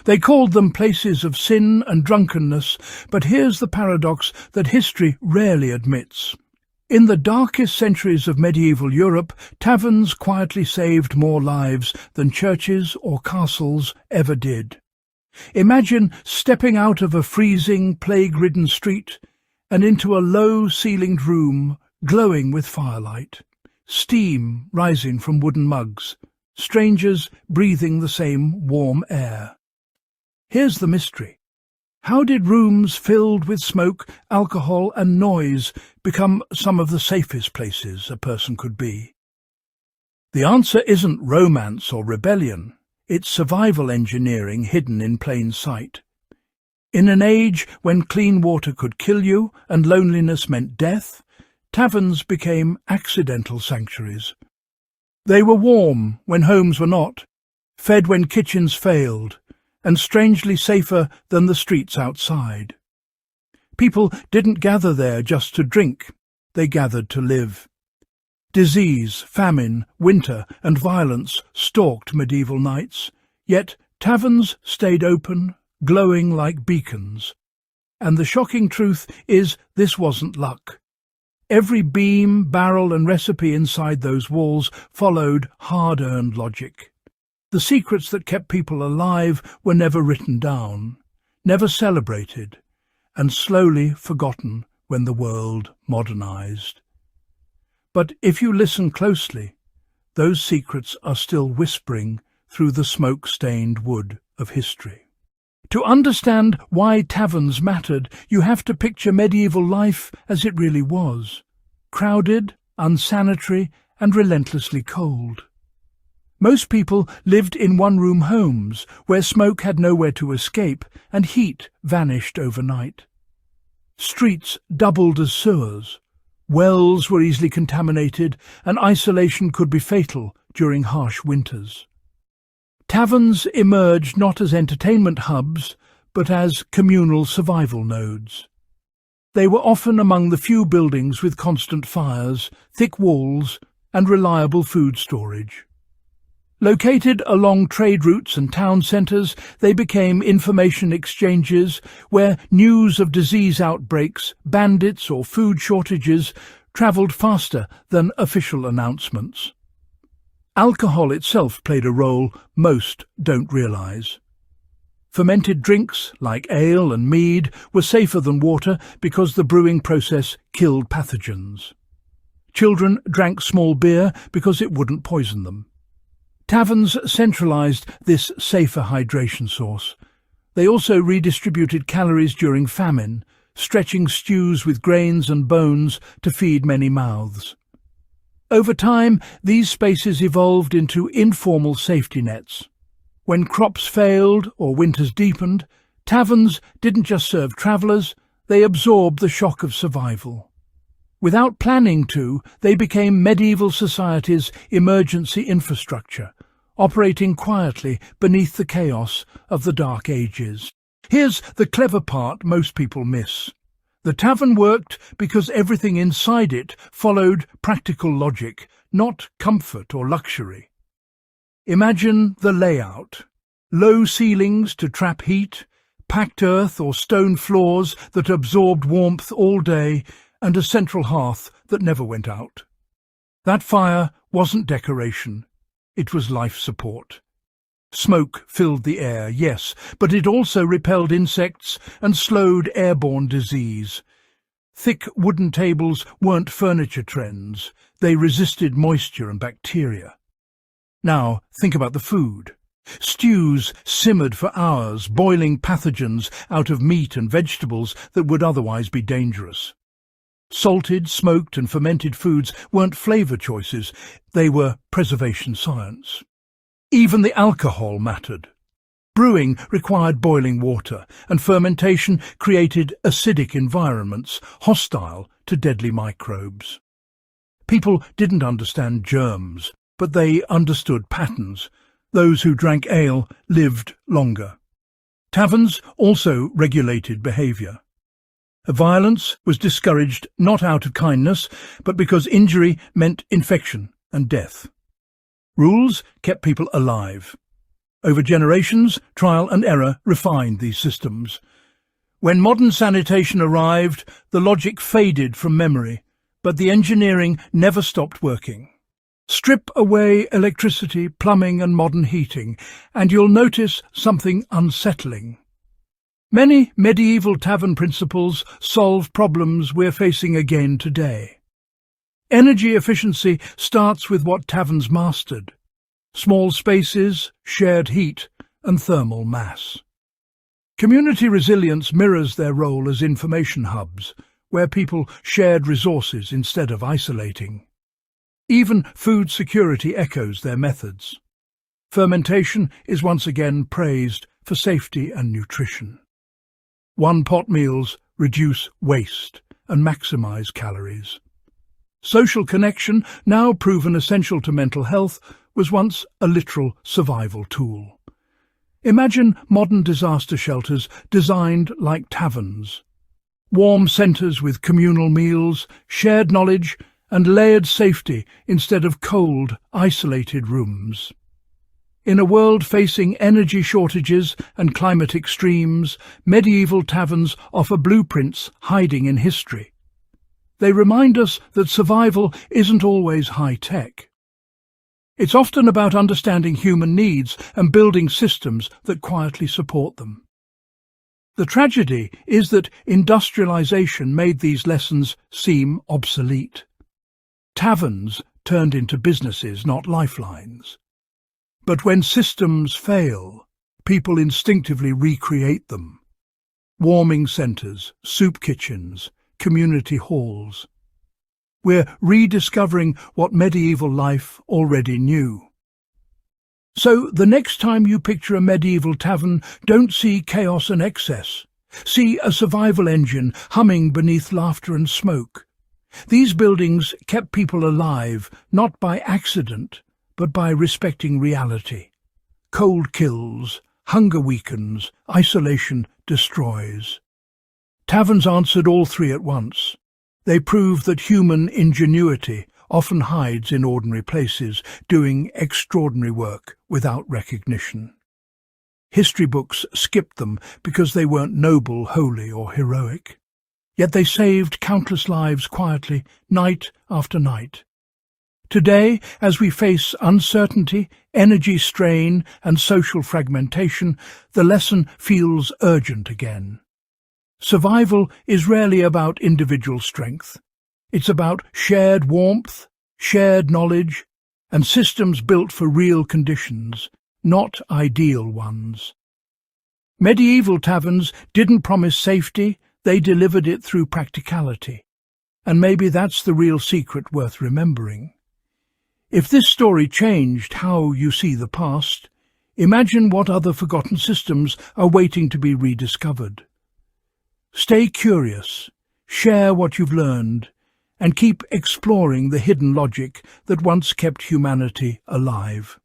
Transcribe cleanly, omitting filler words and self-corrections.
They called them places of sin and drunkenness, but here's the paradox that history rarely admits. In the darkest centuries of medieval Europe, taverns quietly saved more lives than churches or castles ever did. Imagine stepping out of a freezing, plague-ridden street and into a low-ceilinged room glowing with firelight, steam rising from wooden mugs, strangers breathing the same warm air. Here's the mystery. How did rooms filled with smoke, alcohol and noise become some of the safest places a person could be? The answer isn't romance or rebellion. It's survival engineering hidden in plain sight. In an age when clean water could kill you and loneliness meant death, taverns became accidental sanctuaries. They were warm when homes were not, fed when kitchens failed, and strangely safer than the streets outside. People didn't gather there just to drink, they gathered to live. Disease, famine, winter and violence stalked medieval nights, yet taverns stayed open, glowing like beacons. And the shocking truth is this wasn't luck. Every beam, barrel and recipe inside those walls followed hard-earned logic. The secrets that kept people alive were never written down, never celebrated, and slowly forgotten when the world modernized. But if you listen closely, those secrets are still whispering through the smoke-stained wood of history. To understand why taverns mattered, you have to picture medieval life as it really was, crowded, unsanitary, and relentlessly cold. Most people lived in one-room homes, where smoke had nowhere to escape and heat vanished overnight. Streets doubled as sewers, wells were easily contaminated, and isolation could be fatal during harsh winters. Taverns emerged not as entertainment hubs, but as communal survival nodes. They were often among the few buildings with constant fires, thick walls, and reliable food storage. Located along trade routes and town centres, they became information exchanges where news of disease outbreaks, bandits or food shortages travelled faster than official announcements. Alcohol itself played a role most don't realise. Fermented drinks, like ale and mead, were safer than water because the brewing process killed pathogens. Children drank small beer because it wouldn't poison them. Taverns centralised this safer hydration source. They also redistributed calories during famine, stretching stews with grains and bones to feed many mouths. Over time, these spaces evolved into informal safety nets. When crops failed or winters deepened, taverns didn't just serve travellers, they absorbed the shock of survival. Without planning to, they became medieval society's emergency infrastructure, operating quietly beneath the chaos of the Dark Ages. Here's the clever part most people miss. The tavern worked because everything inside it followed practical logic, not comfort or luxury. Imagine the layout. Low ceilings to trap heat, packed earth or stone floors that absorbed warmth all day, and a central hearth that never went out. That fire wasn't decoration, it was life support. Smoke filled the air, yes, but it also repelled insects and slowed airborne disease. Thick wooden tables weren't furniture trends, they resisted moisture and bacteria. Now, think about the food. Stews simmered for hours, boiling pathogens out of meat and vegetables that would otherwise be dangerous. Salted, smoked and fermented foods weren't flavour choices, they were preservation science. Even the alcohol mattered. Brewing required boiling water, and fermentation created acidic environments, hostile to deadly microbes. People didn't understand germs, but they understood patterns. Those who drank ale lived longer. Taverns also regulated behaviour. Violence was discouraged not out of kindness, but because injury meant infection and death. Rules kept people alive. Over generations, trial and error refined these systems. When modern sanitation arrived, the logic faded from memory, but the engineering never stopped working. Strip away electricity, plumbing and modern heating, and you'll notice something unsettling. Many medieval tavern principles solve problems we're facing again today. Energy efficiency starts with what taverns mastered: small spaces, shared heat, and thermal mass. Community resilience mirrors their role as information hubs, where people shared resources instead of isolating. Even food security echoes their methods. Fermentation is once again praised for safety and nutrition. One-pot meals reduce waste and maximize calories. Social connection, now proven essential to mental health, was once a literal survival tool. Imagine modern disaster shelters designed like taverns. Warm centres with communal meals, shared knowledge, and layered safety instead of cold, isolated rooms. In a world facing energy shortages and climate extremes, medieval taverns offer blueprints hiding in history. They remind us that survival isn't always high-tech. It's often about understanding human needs and building systems that quietly support them. The tragedy is that industrialization made these lessons seem obsolete. Taverns turned into businesses, not lifelines. But when systems fail, people instinctively recreate them. Warming centres, soup kitchens, community halls. We're rediscovering what medieval life already knew. So the next time you picture a medieval tavern, don't see chaos and excess. See a survival engine humming beneath laughter and smoke. These buildings kept people alive, not by accident, but by respecting reality. Cold kills, hunger weakens, isolation destroys. Taverns answered all three at once. They prove that human ingenuity often hides in ordinary places, doing extraordinary work without recognition. History books skipped them because they weren't noble, holy, or heroic. Yet they saved countless lives quietly, night after night. Today, as we face uncertainty, energy strain, and social fragmentation, the lesson feels urgent again. Survival is rarely about individual strength. It's about shared warmth, shared knowledge, and systems built for real conditions, not ideal ones. Medieval taverns didn't promise safety, they delivered it through practicality. And maybe that's the real secret worth remembering. If this story changed how you see the past, imagine what other forgotten systems are waiting to be rediscovered. Stay curious, share what you've learned, and keep exploring the hidden logic that once kept humanity alive.